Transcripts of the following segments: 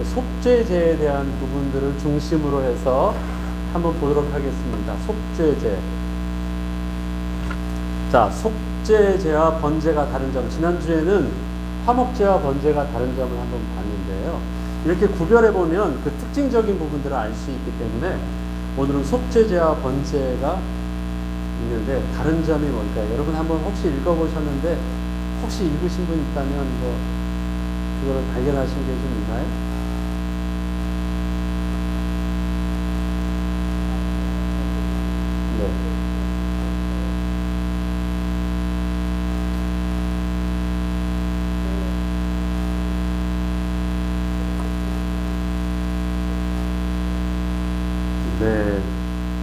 속죄제에 대한 부분들을 중심으로 해서 한번 보도록 하겠습니다. 속죄제. 자, 속죄제와 번제가 다른 점. 지난주에는 화목제와 번제가 다른 점을 한번 봤는데요. 이렇게 구별해 보면 그 특징적인 부분들을 알 수 있기 때문에 오늘은 속죄제와 번제가 있는데 다른 점이 뭘까요? 여러분 한번 혹시 읽어보셨는데 혹시 읽으신 분 있다면 뭐 그거를 발견하신 게 좀 있나요? 네. 네,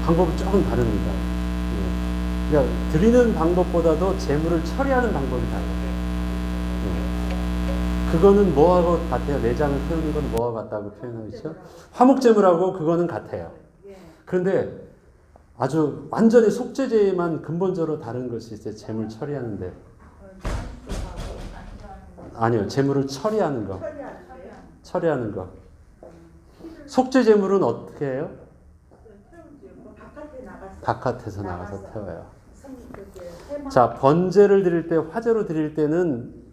방법은 조금 다릅니다. 예. 그러니까 드리는 방법보다도 재물을 처리하는 방법이 달라요. 예. 그거는 뭐하고 같아요? 내장을 태우는 건 뭐하고 같다고 표현하죠? 화목재물하고 그거는 같아요. 그런데 아주 완전히 속죄제에만 근본적으로 다른 것이 있어요. 재물 처리하는데. 아니요, 재물을 처리하는 거. 처리하는 거. 속죄제물은 어떻게 해요? 바깥에서 나가서 태워요. 자, 번제를 드릴 때, 화제로 드릴 때는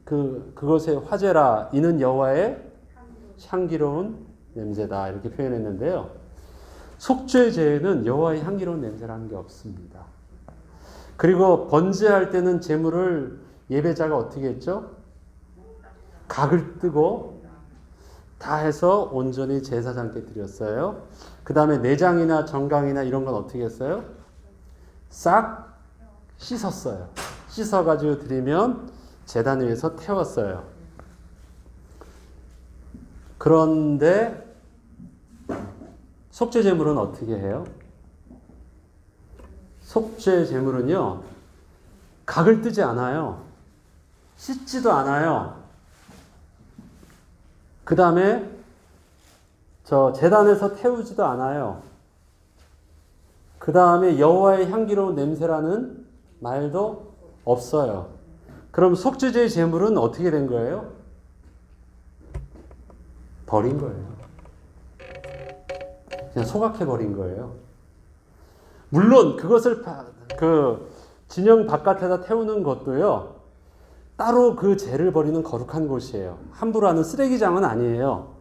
그것의 화제라 이는 여호와의 향기로운 냄새다 이렇게 표현했는데요. 속죄제에는 여호와의 향기로운 냄새라는 게 없습니다. 그리고 번제할 때는 제물을 예배자가 어떻게 했죠? 각을 뜨고 다 해서 온전히 제사장께 드렸어요. 그 다음에 내장이나 정강이나 이런 건 어떻게 했어요? 싹 씻었어요. 씻어가지고 드리면 제단 위에서 태웠어요. 그런데 속죄 제물은 어떻게 해요? 속죄 제물은요, 각을 뜨지 않아요. 씻지도 않아요. 그 다음에 제단에서 태우지도 않아요. 그 다음에 여호와의 향기로운 냄새라는 말도 없어요. 그럼 속죄제의 제물은 어떻게 된 거예요? 버린 거예요. 그냥 소각해 버린 거예요. 물론 그것을 진영 바깥에다 태우는 것도요, 따로 그 죄를 버리는 거룩한 곳이에요. 함부로 하는 쓰레기장은 아니에요.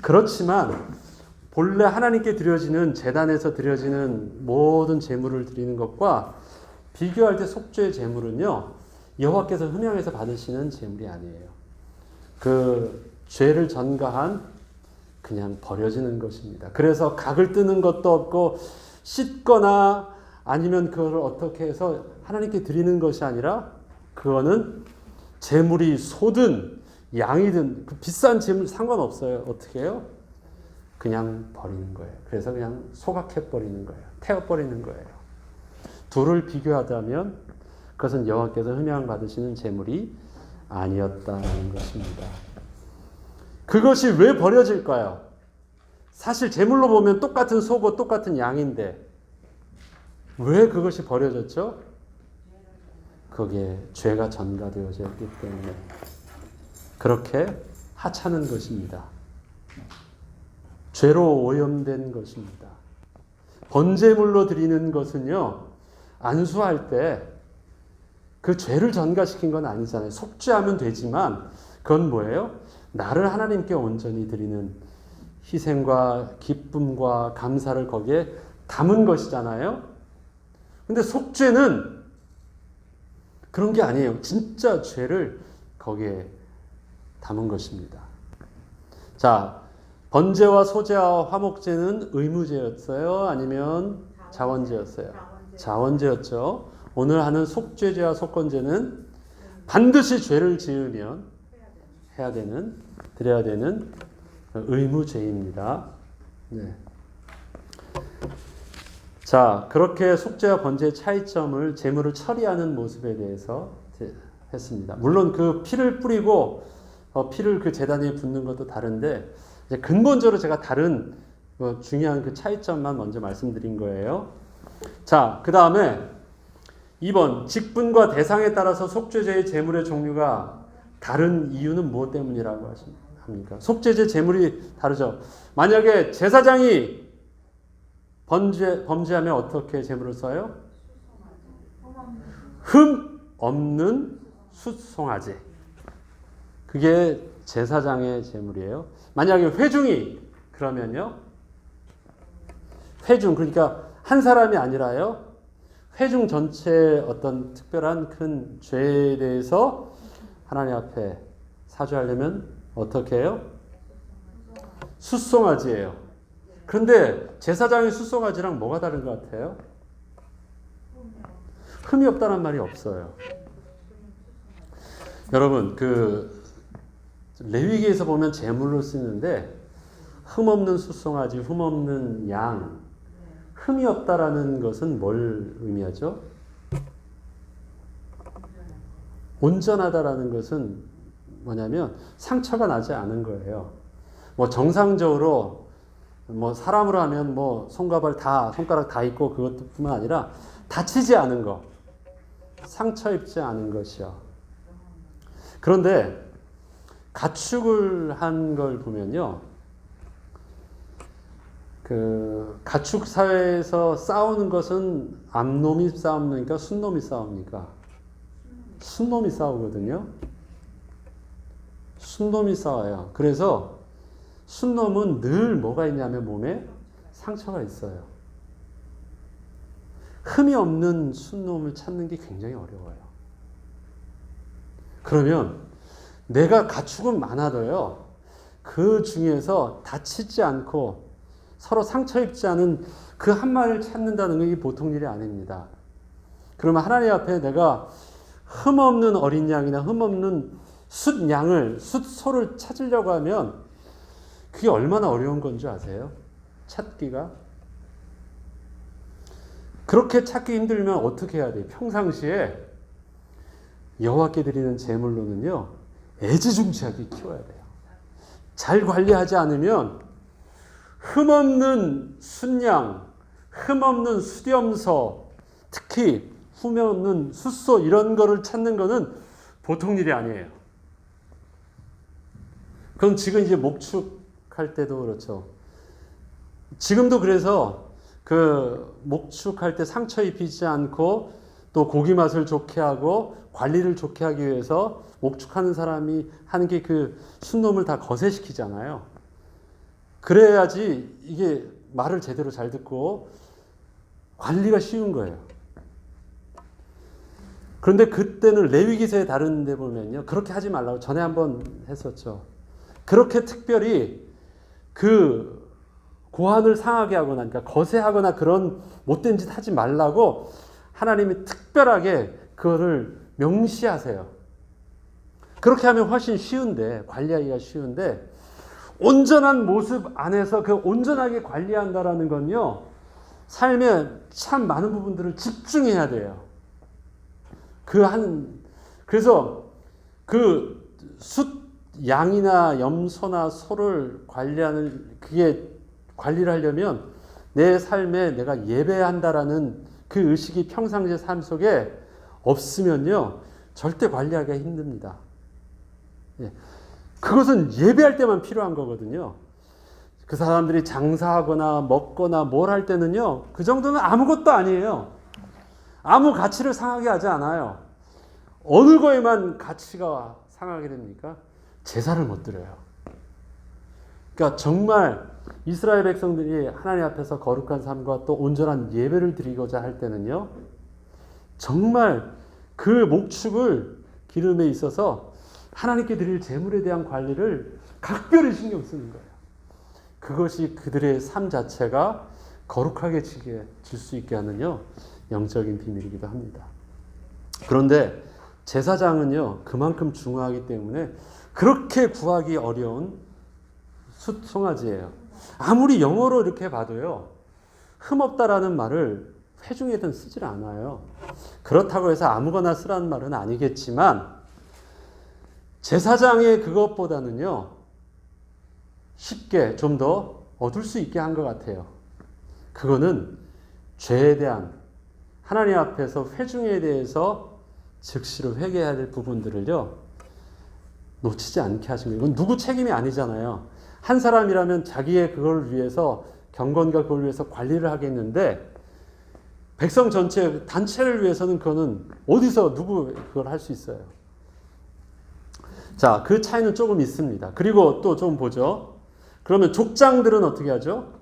그렇지만 본래 하나님께 드려지는 제단에서 드려지는 모든 제물을 드리는 것과 비교할 때 속죄의 제물은요, 여호와께서 흠양해서 받으시는 제물이 아니에요. 그 죄를 전가한 그냥 버려지는 것입니다. 그래서 각을 뜨는 것도 없고 씻거나 아니면 그걸 어떻게 해서 하나님께 드리는 것이 아니라 그거는 재물이 소든 양이든 그 비싼 재물 상관없어요. 어떻게 해요? 그냥 버리는 거예요. 그래서 그냥 소각해 버리는 거예요. 태워 버리는 거예요. 둘을 비교하자면 그것은 여호와께서 흠양 받으시는 재물이 아니었다는 것입니다. 그것이 왜 버려질까요? 사실 재물로 보면 똑같은 소고 똑같은 양인데 왜 그것이 버려졌죠? 거기에 죄가 전가되어져 있기 때문에 그렇게 하찮은 것입니다. 죄로 오염된 것입니다. 번제물로 드리는 것은요, 안수할 때 그 죄를 전가시킨 건 아니잖아요. 속죄하면 되지만 그건 뭐예요? 나를 하나님께 온전히 드리는 희생과 기쁨과 감사를 거기에 담은 것이잖아요. 근데 속죄는 그런 게 아니에요. 진짜 죄를 거기에 담은 것입니다. 자, 번제와 소제와 화목제는 의무제였어요? 아니면 자원제였어요? 자원제였죠. 오늘 하는 속죄제와 속건제는 반드시 죄를 지으면 드려야 되는 의무제입니다. 네. 자, 그렇게 속죄와 번제의 차이점을 제물을 처리하는 모습에 대해서 했습니다. 물론 그 피를 뿌리고 피를 그 제단 위에 붓는 것도 다른데 이제 근본적으로 제가 다른 중요한 그 차이점만 먼저 말씀드린 거예요. 자, 그 다음에 2번 직분과 대상에 따라서 속죄제의 제물의 종류가 다른 이유는 무엇 때문이라고 합니까? 속죄제 제물이 다르죠. 만약에 제사장이 범죄하면 어떻게 제물을 써요? 흠 없는 숫송아지. 그게 제사장의 제물이에요. 만약에 회중이 그러면요. 회중 그러니까 한 사람이 아니라요. 회중 전체의 어떤 특별한 큰 죄에 대해서 하나님 앞에 사죄하려면 어떻게 해요? 숫송아지예요. 그런데 제사장의 숫송아지랑 뭐가 다른 것 같아요? 흠이 없다는 말이 없어요. 여러분 레위기에서 보면 제물로 쓰는데 흠 없는 숫송아지, 흠 없는 양, 흠이 없다라는 것은 뭘 의미하죠? 온전하다라는 것은 뭐냐면 상처가 나지 않은 거예요. 뭐 정상적으로 뭐 사람으로 하면 뭐 손가락 다 있고 그것뿐만 아니라 다치지 않은 거, 상처 입지 않은 것이요. 그런데 가축을 한 걸 보면요, 가축 사회에서 싸우는 것은 암놈이 싸웁니까? 순놈이 싸웁니까? 순놈이 싸우거든요. 순놈이 싸워요. 그래서 순놈은 늘 뭐가 있냐면 몸에 상처가 있어요. 흠이 없는 순놈을 찾는 게 굉장히 어려워요. 그러면 내가 가축은 많아도요, 그 중에서 다치지 않고 서로 상처 입지 않은 그 한 마리를 찾는다는 게 보통 일이 아닙니다. 그러면 하나님 앞에 내가 흠 없는 어린 양이나 흠 없는 숫소를 찾으려고 하면 그게 얼마나 어려운 건 줄 아세요? 찾기가. 그렇게 찾기 힘들면 어떻게 해야 돼요? 평상시에 여호와께 드리는 제물로는요, 애지중지하게 키워야 돼요. 잘 관리하지 않으면 흠없는 순양, 흠없는 수렴서, 특히 흠없는 숫소 이런 거를 찾는 거는 보통 일이 아니에요. 그럼 지금 이제 목축할 때도 그렇죠. 지금도 그래서 목축할 때 상처 입히지 않고 또 고기 맛을 좋게 하고 관리를 좋게 하기 위해서 목축하는 사람이 하는 게 순놈을 다 거세시키잖아요. 그래야지 이게 말을 제대로 잘 듣고 관리가 쉬운 거예요. 그런데 그때는 레위기서에 다른 데 보면요, 그렇게 하지 말라고 전에 한번 했었죠. 그렇게 특별히 고한을 상하게 하거나, 그러니까 거세하거나 그런 못된 짓 하지 말라고 하나님이 특별하게 그거를 명시하세요. 그렇게 하면 훨씬 쉬운데, 관리하기가 쉬운데, 온전한 모습 안에서 온전하게 관리한다라는 건요, 삶에 참 많은 부분들을 집중해야 돼요. 그래서 양이나 염소나 소를 관리를 하려면 내 삶에 내가 예배한다라는 그 의식이 평상시 삶 속에 없으면요, 절대 관리하기가 힘듭니다. 예. 그것은 예배할 때만 필요한 거거든요. 그 사람들이 장사하거나 먹거나 뭘 할 때는요, 그 정도는 아무것도 아니에요. 아무 가치를 상하게 하지 않아요. 어느 거에만 가치가 상하게 됩니까? 제사를 못 드려요. 그러니까 정말 이스라엘 백성들이 하나님 앞에서 거룩한 삶과 또 온전한 예배를 드리고자 할 때는요, 정말 그 목축을 기름에 있어서 하나님께 드릴 제물에 대한 관리를 각별히 신경 쓰는 거예요. 그것이 그들의 삶 자체가 거룩하게 질 수 있게 하는 영적인 비밀이기도 합니다. 그런데 제사장은요, 그만큼 중요하기 때문에 그렇게 구하기 어려운 숫송아지예요. 아무리 영어로 이렇게 봐도요, 흠없다라는 말을 회중에든 쓰질 않아요. 그렇다고 해서 아무거나 쓰라는 말은 아니겠지만, 제사장의 그것보다는요, 쉽게 좀 더 얻을 수 있게 한 것 같아요. 그거는 죄에 대한, 하나님 앞에서 회중에 대해서 즉시로 회개해야 될 부분들을요, 놓치지 않게 하신 거예요. 이건 누구 책임이 아니잖아요. 한 사람이라면 자기의 그걸 위해서 경건과 그걸 위해서 관리를 하겠는데 백성 전체 단체를 위해서는 그거는 어디서 누구 그걸 할 수 있어요. 자, 그 차이는 조금 있습니다. 그리고 또 좀 보죠. 그러면 족장들은 어떻게 하죠?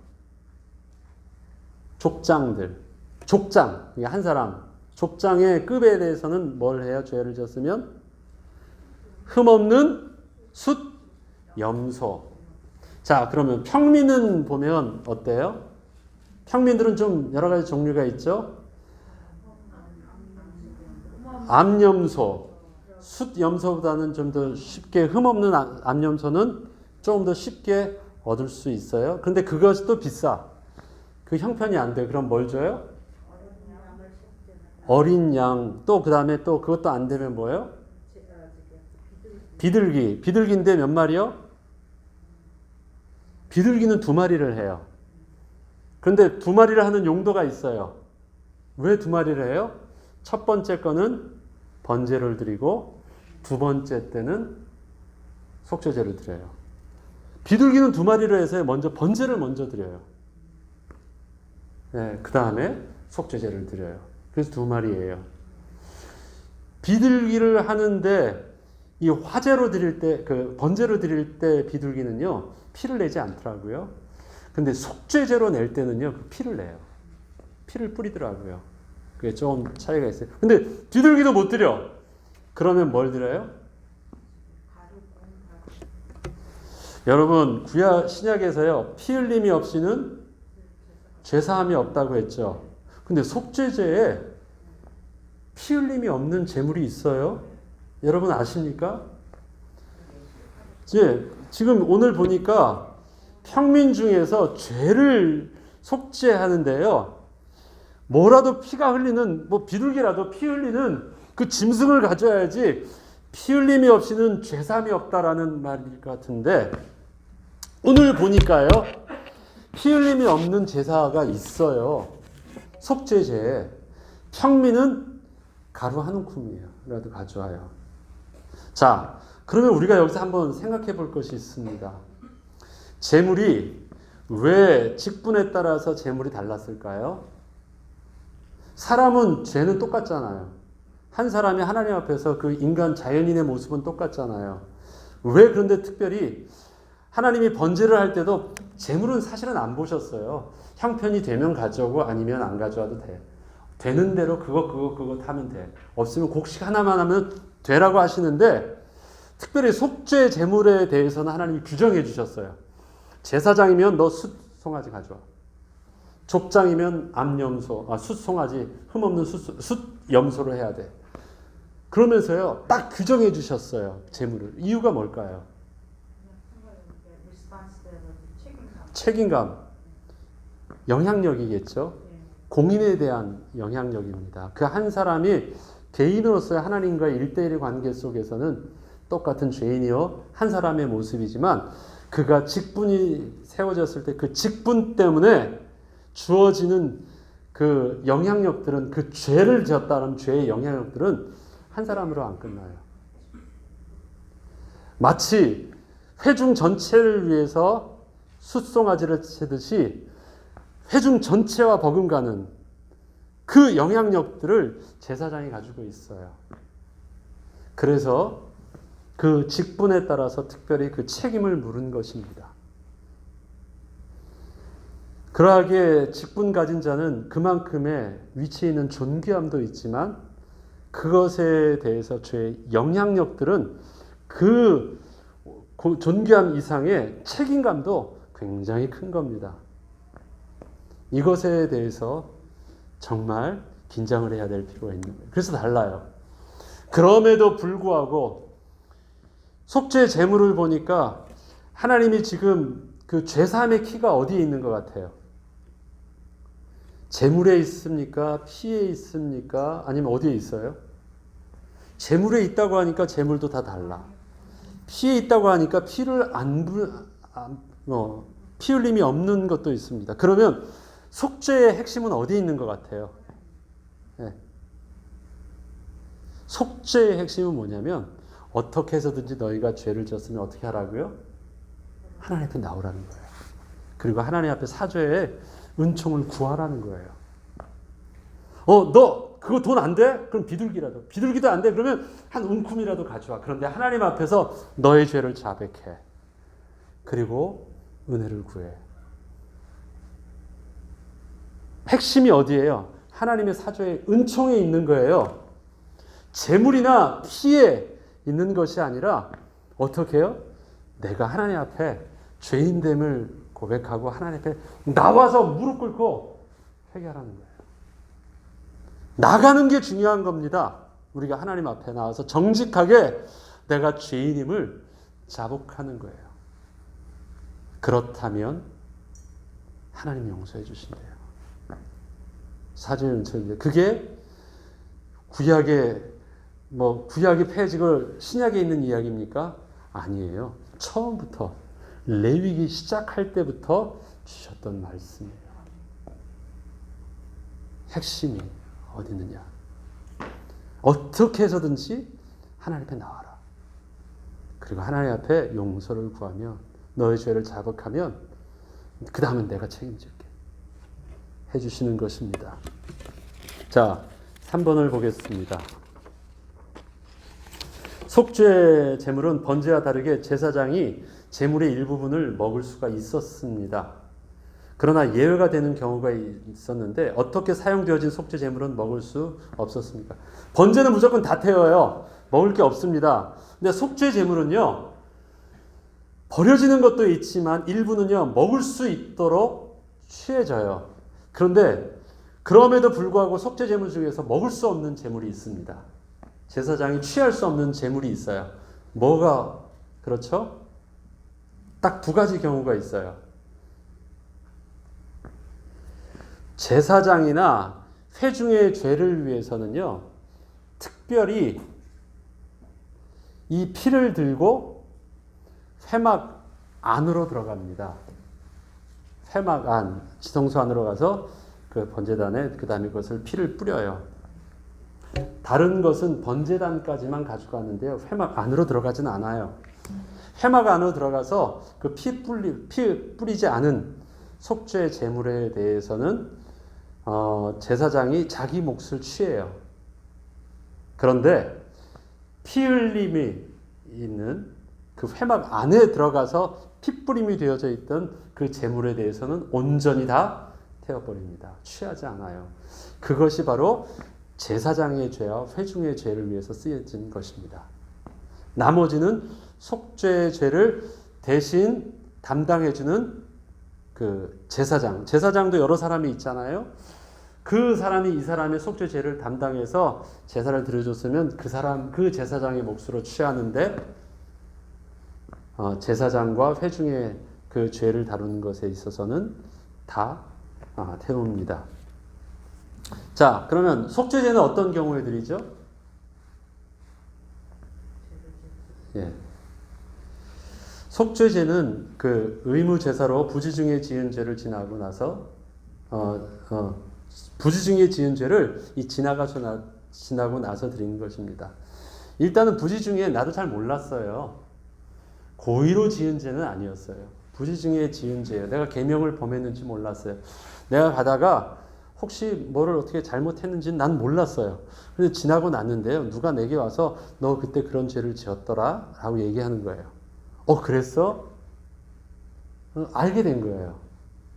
족장들. 족장. 한 사람. 족장의 급에 대해서는 뭘 해요? 죄를 졌으면? 흠없는 숫 염소. 자, 그러면 평민은 보면 어때요? 평민들은 좀 여러 가지 종류가 있죠? 암염소. 숫 염소보다는 좀 더 쉽게 흠없는 암염소는 조금 더 쉽게 얻을 수 있어요. 그런데 그것이 또 비싸. 그 형편이 안 돼. 그럼 뭘 줘요? 어린 양. 또 그 다음에 또 그것도 안 되면 뭐예요? 비둘기. 비둘기인데 몇 마리요? 비둘기는 2마리를 해요. 그런데 2마리를 하는 용도가 있어요. 왜 2마리를 해요? 첫 번째 거는 번제를 드리고 두 번째 때는 속죄제를 드려요. 비둘기는 2마리를 해서 먼저 번제를 먼저 드려요. 네, 그 다음에 속죄제를 드려요. 그래서 2마리예요. 비둘기를 하는데 이 화제로 드릴 때, 그 번제로 드릴 때 비둘기는요 피를 내지 않더라고요. 근데 속죄제로 낼 때는요 그 피를 내요. 피를 뿌리더라고요. 그게 좀 차이가 있어요. 근데 비둘기도 못 드려. 그러면 뭘 드려요? 여러분 구약 신약에서요 피 흘림이 없이는 죄사함이 없다고 했죠. 근데 속죄제에 피 흘림이 없는 제물이 있어요? 여러분 아십니까? 지금 오늘 보니까 평민 중에서 죄를 속죄하는데요. 뭐라도 피가 흘리는, 뭐 비둘기라도 피 흘리는 그 짐승을 가져야지 피 흘림이 없이는 죄사함이 없다라는 말일 것 같은데 오늘 보니까요. 피 흘림이 없는 제사가 있어요. 속죄제에. 평민은 가루 한 움큼이에요. 라도 가져와요. 자, 그러면 우리가 여기서 한번 생각해 볼 것이 있습니다. 제물이 왜 직분에 따라서 제물이 달랐을까요? 사람은 죄는 똑같잖아요. 한 사람이 하나님 앞에서 그 인간 자연인의 모습은 똑같잖아요. 왜 그런데 특별히 하나님이 번제를 할 때도 제물은 사실은 안 보셨어요. 형편이 되면 가져오고 아니면 안 가져와도 돼. 되는 대로 그거 하면 돼. 없으면 곡식 하나만 하면 되라고 하시는데 특별히 속죄 제물에 대해서는 하나님이 규정해 주셨어요. 제사장이면 너 숫송아지 가져와. 족장이면 암염소, 숫송아지, 흠없는 숫염소를 해야 돼. 그러면서요, 딱 규정해 주셨어요. 제물을. 이유가 뭘까요? 책임감. 영향력이겠죠. 공인에 대한 영향력입니다. 그 한 사람이 개인으로서의 하나님과의 1대1의 관계 속에서는 똑같은 죄인이요 한 사람의 모습이지만 그가 직분이 세워졌을 때 그 직분 때문에 주어지는 그 영향력들은 그 죄를 지었다는 죄의 영향력들은 한 사람으로 안 끝나요. 마치 회중 전체를 위해서 숫송아지를 치듯이 회중 전체와 버금가는 그 영향력들을 제사장이 가지고 있어요. 그래서 그 직분에 따라서 특별히 그 책임을 물은 것입니다. 그러하기에 직분 가진 자는 그만큼의 위치에 있는 존귀함도 있지만 그것에 대해서 죄의 영향력들은 그 존귀함 이상의 책임감도 굉장히 큰 겁니다. 이것에 대해서 정말 긴장을 해야 될 필요가 있는 거예요. 그래서 달라요. 그럼에도 불구하고 속죄 제물을 보니까 하나님이 지금 그 죄사함의 키가 어디에 있는 것 같아요? 제물에 있습니까? 피에 있습니까? 아니면 어디에 있어요? 제물에 있다고 하니까 제물도 다 달라. 피에 있다고 하니까 피를 피 흘림이 없는 것도 있습니다. 그러면 속죄의 핵심은 어디에 있는 것 같아요? 네. 속죄의 핵심은 뭐냐면 어떻게 해서든지 너희가 죄를 지었으면 어떻게 하라고요? 하나님 앞에 나오라는 거예요. 그리고 하나님 앞에 사죄의 은총을 구하라는 거예요. 너 그거 돈 안 돼? 그럼 비둘기라도. 비둘기도 안 돼? 그러면 한 움큼이라도 가져와. 그런데 하나님 앞에서 너의 죄를 자백해. 그리고 은혜를 구해. 핵심이 어디예요? 하나님의 사죄의 은총에 있는 거예요. 재물이나 피에 있는 것이 아니라 어떻게 해요? 내가 하나님 앞에 죄인됨을 고백하고 하나님 앞에 나와서 무릎 꿇고 회개하라는 거예요. 나가는 게 중요한 겁니다. 우리가 하나님 앞에 나와서 정직하게 내가 죄인임을 자복하는 거예요. 그렇다면 하나님이 용서해 주신대요. 사죄의 은총인데 그게 구약의 폐지고 신약에 있는 이야기입니까? 아니에요. 처음부터 레위기 시작할 때부터 주셨던 말씀이에요. 핵심이 어디 있느냐? 어떻게 해서든지 하나님 앞에 나와라. 그리고 하나님 앞에 용서를 구하며 너의 죄를 자복하면 그 다음은 내가 책임질게. 해주시는 것입니다. 자, 3번을 보겠습니다. 속죄 제물은 번제와 다르게 제사장이 제물의 일부분을 먹을 수가 있었습니다. 그러나 예외가 되는 경우가 있었는데 어떻게 사용되어진 속죄 제물은 먹을 수 없었습니까? 번제는 무조건 다 태워요. 먹을 게 없습니다. 근데 속죄 제물은요, 버려지는 것도 있지만 일부는요, 먹을 수 있도록 취해져요. 그런데 그럼에도 불구하고 속죄 제물 중에서 먹을 수 없는 제물이 있습니다. 제사장이 취할 수 없는 제물이 있어요. 뭐가 그렇죠? 딱 두 가지 경우가 있어요. 제사장이나 회중의 죄를 위해서는요, 특별히 이 피를 들고 회막 안으로 들어갑니다. 회막 안, 지성소 안으로 가서 그 번제단에 그 다음에 그것을 피를 뿌려요. 다른 것은 번제단까지만 가져가는데요. 회막 안으로 들어가지는 않아요. 회막 안으로 들어가서 그 피 뿌리지 않은 속죄 제물에 대해서는 제사장이 자기 몫을 취해요. 그런데 피 흘림이 있는 그 회막 안에 들어가서 피 뿌림이 되어져 있던 그 제물에 대해서는 온전히 다 태워버립니다. 취하지 않아요. 그것이 바로 제사장의 죄와 회중의 죄를 위해서 쓰여진 것입니다. 나머지는 속죄의 죄를 대신 담당해주는 그 제사장도 여러 사람이 있잖아요. 그 사람이 이 사람의 속죄 죄를 담당해서 제사를 드려줬으면 그 제사장의 몫으로 취하는데 제사장과 회중의 그 죄를 다루는 것에 있어서는 다 태웁니다. 자, 그러면 속죄제는 어떤 경우에 드리죠? 예. 속죄제는 그 의무제사로 부지 중에 지은 죄를 지나고 나서 부지 중에 지은 죄를 지나고 나서 드리는 것입니다. 일단은 부지 중에 나도 잘 몰랐어요. 고의로 지은 죄는 아니었어요. 부지 중에 지은 죄예요. 내가 계명을 범했는지 몰랐어요. 내가 가다가 혹시 뭐를 어떻게 잘못했는지는 난 몰랐어요. 근데 지나고 났는데요. 누가 내게 와서 너 그때 그런 죄를 지었더라 라고 얘기하는 거예요. 그랬어? 알게 된 거예요.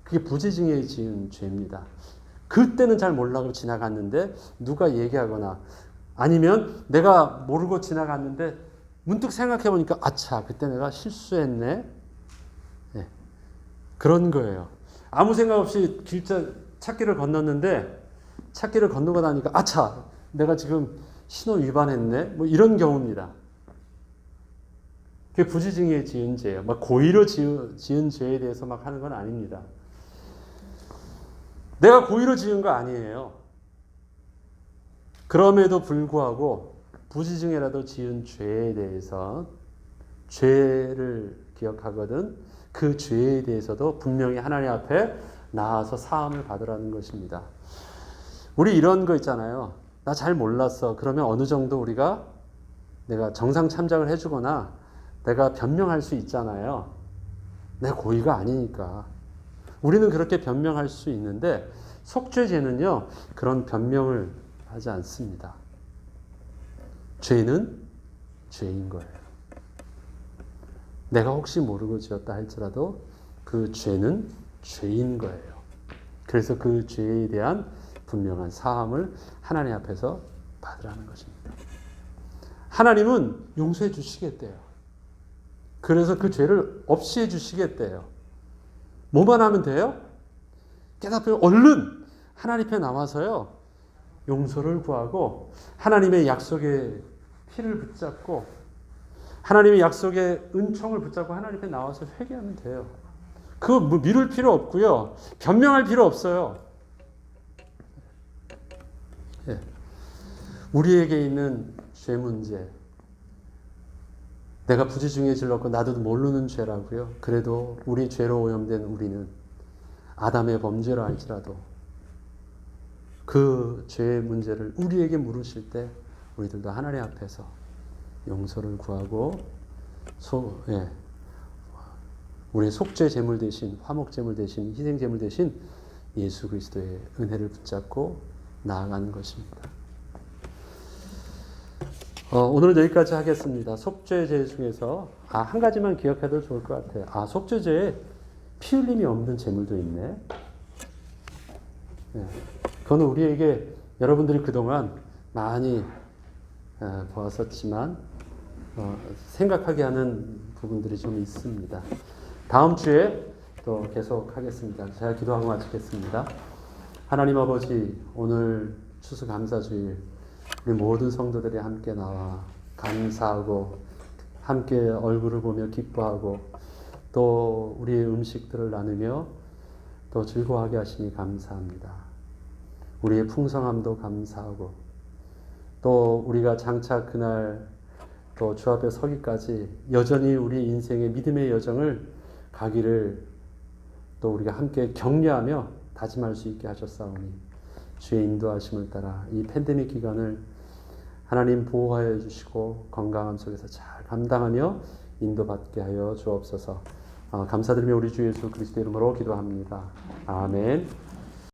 그게 부지 중에 지은 죄입니다. 그때는 잘 몰라고 지나갔는데 누가 얘기하거나 아니면 내가 모르고 지나갔는데 문득 생각해 보니까 아차 그때 내가 실수했네. 네. 그런 거예요. 아무 생각 없이 찾기를 건넜는데 찾기를 건너고 나니까 아차 내가 지금 신호 위반했네. 뭐 이런 경우입니다. 그게 부지 중에 지은 죄예요. 막 고의로 지은 죄에 대해서 막 하는 건 아닙니다. 내가 고의로 지은 거 아니에요. 그럼에도 불구하고 부지 중에라도 지은 죄에 대해서 죄를 기억하거든 그 죄에 대해서도 분명히 하나님 앞에 나아서 사함을 받으라는 것입니다. 우리 이런 거 있잖아요. 나 잘 몰랐어. 그러면 어느 정도 우리가 내가 정상 참작을 해주거나 내가 변명할 수 있잖아요. 내 고의가 아니니까. 우리는 그렇게 변명할 수 있는데 속죄죄는요 그런 변명을 하지 않습니다. 죄는 죄인 거예요. 내가 혹시 모르고 지었다 할지라도 그 죄는 죄인 거예요. 그래서 그 죄에 대한 분명한 사함을 하나님 앞에서 받으라는 것입니다. 하나님은 용서해 주시겠대요. 그래서 그 죄를 없이 해 주시겠대요. 뭐만 하면 돼요? 깨닫고 얼른 하나님 앞에 나와서요. 용서를 구하고 하나님의 약속의 피를 붙잡고 하나님의 약속의 은총을 붙잡고 하나님 앞에 나와서 회개하면 돼요. 그거 뭐 미룰 필요 없고요. 변명할 필요 없어요. 예. 우리에게 있는 죄 문제. 내가 부지중에 질렀고 나도 모르는 죄라고요. 그래도 우리 죄로 오염된 우리는 아담의 범죄라 할지라도 그 죄의 문제를 우리에게 물으실 때 우리들도 하나님 앞에서 용서를 구하고 우리의 속죄 제물 대신 화목 제물 대신 희생 제물 대신 예수 그리스도의 은혜를 붙잡고 나아가는 것입니다. 오늘은 여기까지 하겠습니다. 속죄제 중에서 한 가지만 기억해도 좋을 것 같아요. 속죄제에 피 흘림이 없는 제물도 있네. 네. 그거는 우리에게 여러분들이 그동안 많이 보았었지만 생각하게 하는 부분들이 좀 있습니다. 다음 주에 또 계속 하겠습니다. 제가 기도하고 마치겠습니다. 하나님 아버지, 오늘 추수감사주일 우리 모든 성도들이 함께 나와 감사하고 함께 얼굴을 보며 기뻐하고 또 우리의 음식들을 나누며 또 즐거워하게 하시니 감사합니다. 우리의 풍성함도 감사하고 또 우리가 장차 그날 또 주 앞에 서기까지 여전히 우리 인생의 믿음의 여정을 가기를 또 우리가 함께 격려하며 다짐할 수 있게 하셨사오니 주의 인도하심을 따라 이 팬데믹 기간을 하나님 보호하여 주시고 건강함 속에서 잘 감당하며 인도받게 하여 주옵소서. 감사드리며 우리 주 예수 그리스도 이름으로 기도합니다. 아멘.